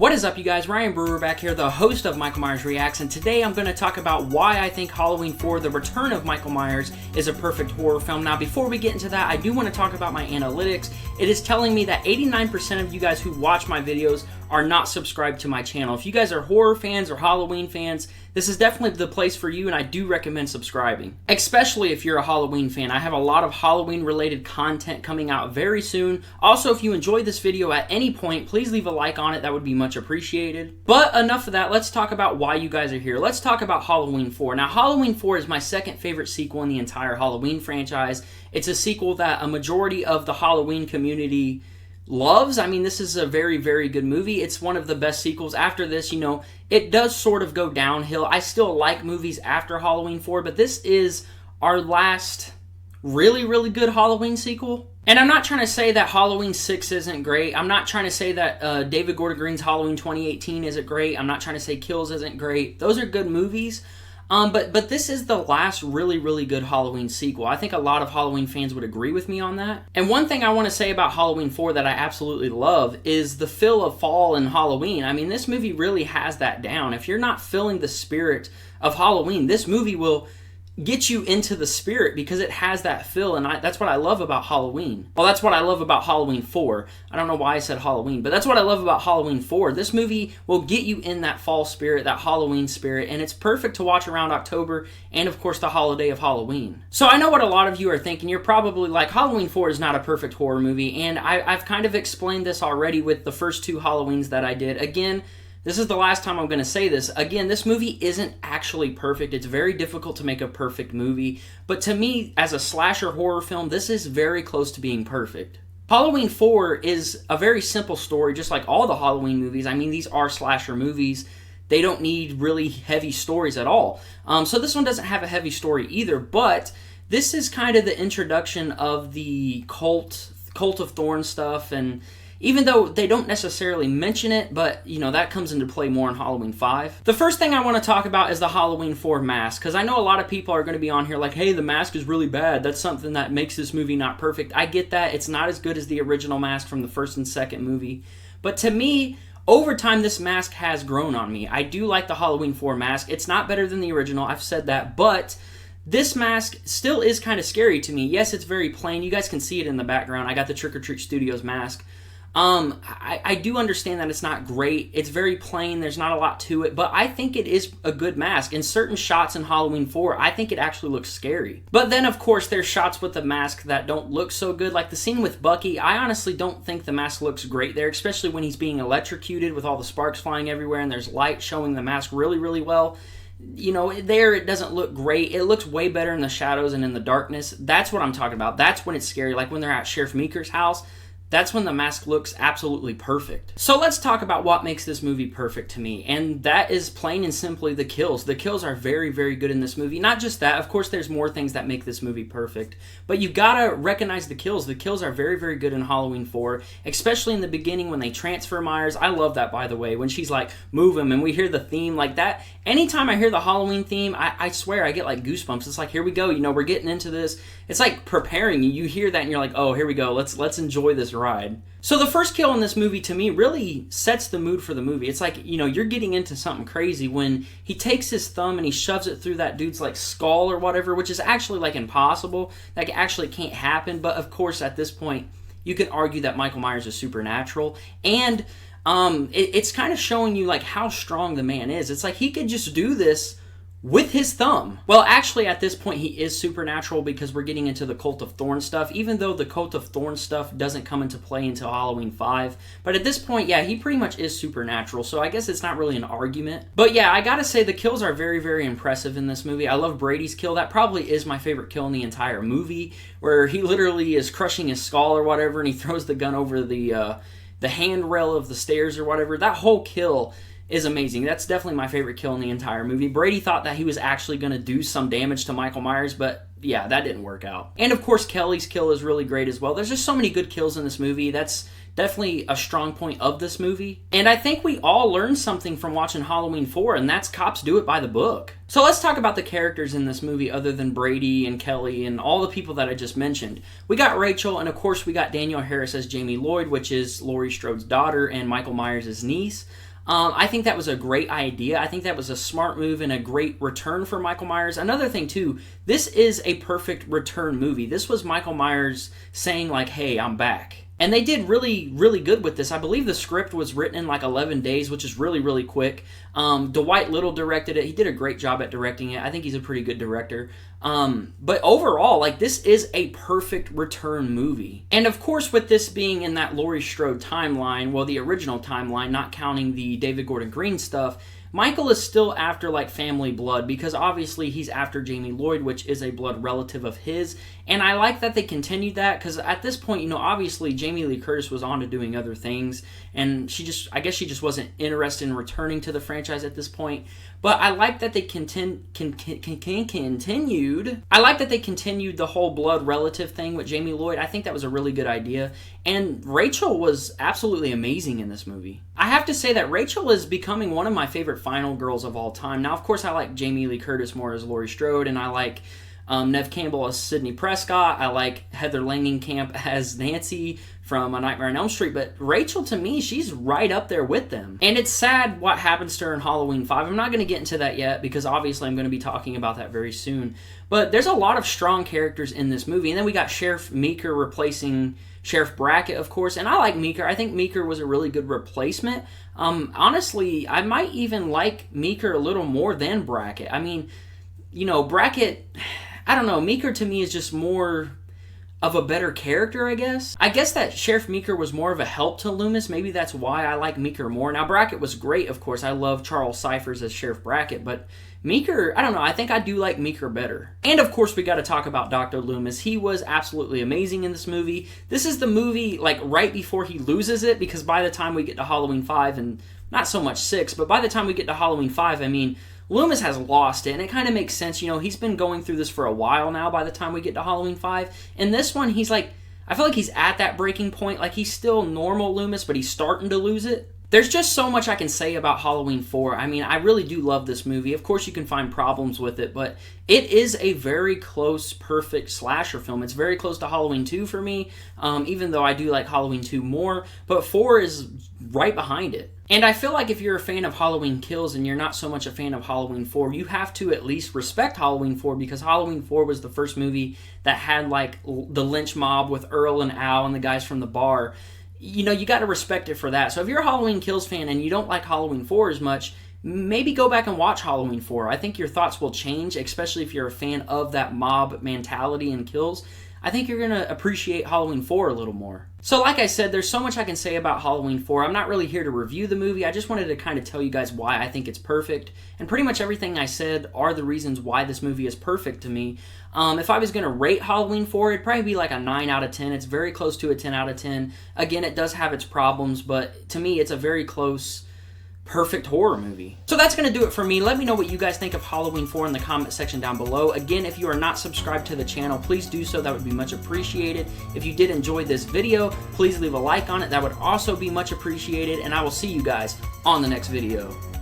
What is up, you guys? Ryan Brewer back here, the host of Michael Myers Reacts, and today I'm going to talk about why I think Halloween 4, The Return of Michael Myers, is a perfect horror film. Now, before we get into that, I do want to talk about my analytics. It is telling me that 89% of you guys who watch my videos are not subscribed to my channel. If you guys are horror fans or Halloween fans, this is definitely the place for you, and I do recommend subscribing. Especially if you're a Halloween fan. I have a lot of Halloween-related content coming out very soon. Also, if you enjoyed this video at any point, please leave a like on it. That would be much appreciated. But enough of that. Let's talk about why you guys are here. Let's talk about Halloween 4. Now, Halloween 4 is my second favorite sequel in the entire Halloween franchise. It's a sequel that a majority of the Halloween community loves. I mean, this is a very, very good movie. It's one of the best sequels. After this, you know, it does sort of go downhill. I still like movies after Halloween 4, but this is our last really, really good Halloween sequel. And I'm not trying to say that Halloween 6 isn't great. I'm not trying to say that David Gordon Green's Halloween 2018 isn't great. I'm not trying to say Kills isn't great. Those are good movies. But this is the last really, really good Halloween sequel. I think a lot of Halloween fans would agree with me on that. And one thing I want to say about Halloween 4 that I absolutely love is the feel of fall and Halloween. I mean, this movie really has that down. If you're not feeling the spirit of Halloween, this movie will get you into the spirit because it has that feel, and that's what I love about Halloween. Well, that's what I love about Halloween 4. I don't know why I said Halloween, but that's what I love about Halloween 4. This movie will get you in that fall spirit, that Halloween spirit, and it's perfect to watch around October and, of course, the holiday of Halloween. So I know what a lot of you are thinking. You're probably like, Halloween 4 is not a perfect horror movie, and I've kind of explained this already with the first two Halloweens that I did. Again, this is the last time I'm going to say this. Again, this movie isn't actually perfect. It's very difficult to make a perfect movie. But to me, as a slasher horror film, this is very close to being perfect. Halloween 4 is a very simple story, just like all the Halloween movies. I mean, these are slasher movies. They don't need really heavy stories at all. So this one doesn't have a heavy story either. But this is kind of the introduction of the cult of Thorn stuff, and even though they don't necessarily mention it, but, you know, that comes into play more in Halloween 5. The first thing I want to talk about is the Halloween 4 mask, because I know a lot of people are going to be on here like, hey, the mask is really bad. That's something that makes this movie not perfect. I get that. It's not as good as the original mask from the first and second movie. But to me, over time, this mask has grown on me. I do like the Halloween 4 mask. It's not better than the original. I've said that, but this mask still is kind of scary to me. Yes, it's very plain. You guys can see it in the background. I got the Trick or Treat Studios mask. I do understand that it's not great. It's very plain. There's not a lot to it, but I think it is a good mask. In certain shots in Halloween 4, I think it actually looks scary. But then, of course, there's shots with the mask that don't look so good, like the scene with Bucky. I honestly don't think the mask looks great there, especially when he's being electrocuted with all the sparks flying everywhere and there's light showing the mask really, really well. You know, there it doesn't look great. It looks way better in the shadows and in the darkness. That's what I'm talking about. That's when it's scary, like when they're at Sheriff Meeker's house. That's when the mask looks absolutely perfect. So let's talk about what makes this movie perfect to me, and that is plain and simply the kills. The kills are very, very good in this movie. Not just that, of course there's more things that make this movie perfect, but you've got to recognize the kills. The kills are very, very good in Halloween 4, especially in the beginning when they transfer Myers. I love that, by the way, when she's like, move him, and we hear the theme like that. Anytime I hear the Halloween theme, I swear I get like goosebumps. It's like, here we go, you know, we're getting into this. It's like preparing you. You hear that and you're like, oh, here we go. Let's enjoy this ride. So the first kill in this movie, to me, really sets the mood for the movie. It's like, you know, you're getting into something crazy when he takes his thumb and he shoves it through that dude's, like, skull or whatever, which is actually, like, impossible. That actually can't happen. But, of course, at this point, you can argue that Michael Myers is supernatural. And it's kind of showing you, like, how strong the man is. It's like he could just do this with his thumb. Well, actually, at this point, he is supernatural because we're getting into the Cult of Thorn stuff, even though the Cult of Thorn stuff doesn't come into play until Halloween 5. But at this point, yeah, he pretty much is supernatural, so I guess it's not really an argument. But yeah, I gotta say, the kills are very, very impressive in this movie. I love Brady's kill. That probably is my favorite kill in the entire movie, where he literally is crushing his skull or whatever, and he throws the gun over the handrail of the stairs or whatever. That whole kill is amazing. That's definitely my favorite kill in the entire movie. Brady thought that he was actually going to do some damage to Michael Myers, but yeah, that didn't work out. And of course, Kelly's kill is really great as well. There's just so many good kills in this movie. That's definitely a strong point of this movie. And I think we all learned something from watching Halloween 4, and that's cops do it by the book. So let's talk about the characters in this movie other than Brady and Kelly and all the people that I just mentioned. We got Rachel, and of course we got Danielle Harris as Jamie Lloyd, which is Laurie Strode's daughter and Michael Myers' niece. I think that was a great idea. I think that was a smart move and a great return for Michael Myers. Another thing, too, this is a perfect return movie. This was Michael Myers saying, like, hey, I'm back. And they did really, really good with this. I believe the script was written in like 11 days, which is really, really quick. Dwight Little directed it. He did a great job at directing it. I think he's a pretty good director. But overall, like, this is a perfect return movie. And of course, with this being in that Laurie Strode timeline, well, the original timeline, not counting the David Gordon Green stuff, Michael is still after, like, family blood, because obviously he's after Jamie Lloyd, which is a blood relative of his, and I like that they continued that, because at this point, you know, obviously Jamie Lee Curtis was on to doing other things, and I guess she just wasn't interested in returning to the franchise at this point, but I like that they continued the whole blood relative thing with Jamie Lloyd. I think that was a really good idea, and Rachel was absolutely amazing in this movie. I have to say that Rachel is becoming one of my favorite final girls of all time. Now, of course, I like Jamie Lee Curtis more as Laurie Strode, and I like Neve Campbell as Sidney Prescott. I like Heather Langenkamp as Nancy from A Nightmare on Elm Street, but Rachel, to me, she's right up there with them. And it's sad what happens to her in Halloween 5. I'm not going to get into that yet, because obviously I'm going to be talking about that very soon. But there's a lot of strong characters in this movie. And then we got Sheriff Meeker replacing Sheriff Brackett, of course, and I like Meeker. I think Meeker was a really good replacement. Honestly, I might even like Meeker a little more than Brackett. I mean, you know, Brackett, I don't know, Meeker to me is just more of a better character, I guess. I guess that Sheriff Meeker was more of a help to Loomis. Maybe that's why I like Meeker more. Now, Brackett was great, of course. I love Charles Cyphers as Sheriff Brackett, but Meeker, I don't know, I think I do like Meeker better. And of course, we got to talk about Dr. Loomis. He was absolutely amazing in this movie. This is the movie, like, right before he loses it, because by the time we get to Halloween 5, and not so much 6, but by the time we get to Halloween 5, I mean, Loomis has lost it, and it kind of makes sense. You know, he's been going through this for a while now by the time we get to Halloween 5. In this one, he's like, I feel like he's at that breaking point. Like, he's still normal Loomis, but he's starting to lose it. There's just so much I can say about Halloween 4. I mean, I really do love this movie. Of course, you can find problems with it, but it is a very close, perfect slasher film. It's very close to Halloween 2 for me, even though I do like Halloween 2 more, but 4 is right behind it. And I feel like if you're a fan of Halloween Kills and you're not so much a fan of Halloween 4, you have to at least respect Halloween 4, because Halloween 4 was the first movie that had, like, the lynch mob with Earl and Al and the guys from the bar. You know, you got to respect it for that. So if you're a Halloween Kills fan and you don't like Halloween 4 as much, maybe go back and watch Halloween 4. I think your thoughts will change, especially if you're a fan of that mob mentality in Kills. I think you're going to appreciate Halloween 4 a little more. So like I said, there's so much I can say about Halloween 4. I'm not really here to review the movie. I just wanted to kind of tell you guys why I think it's perfect. And pretty much everything I said are the reasons why this movie is perfect to me. If I was going to rate Halloween 4, it'd probably be like a 9 out of 10. It's very close to a 10 out of 10. Again, it does have its problems, but to me, it's a very close, perfect horror movie. So that's going to do it for me. Let me know what you guys think of Halloween 4 in the comment section down below. Again, if you are not subscribed to the channel, please do so. That would be much appreciated. If you did enjoy this video, please leave a like on it. That would also be much appreciated. And I will see you guys on the next video.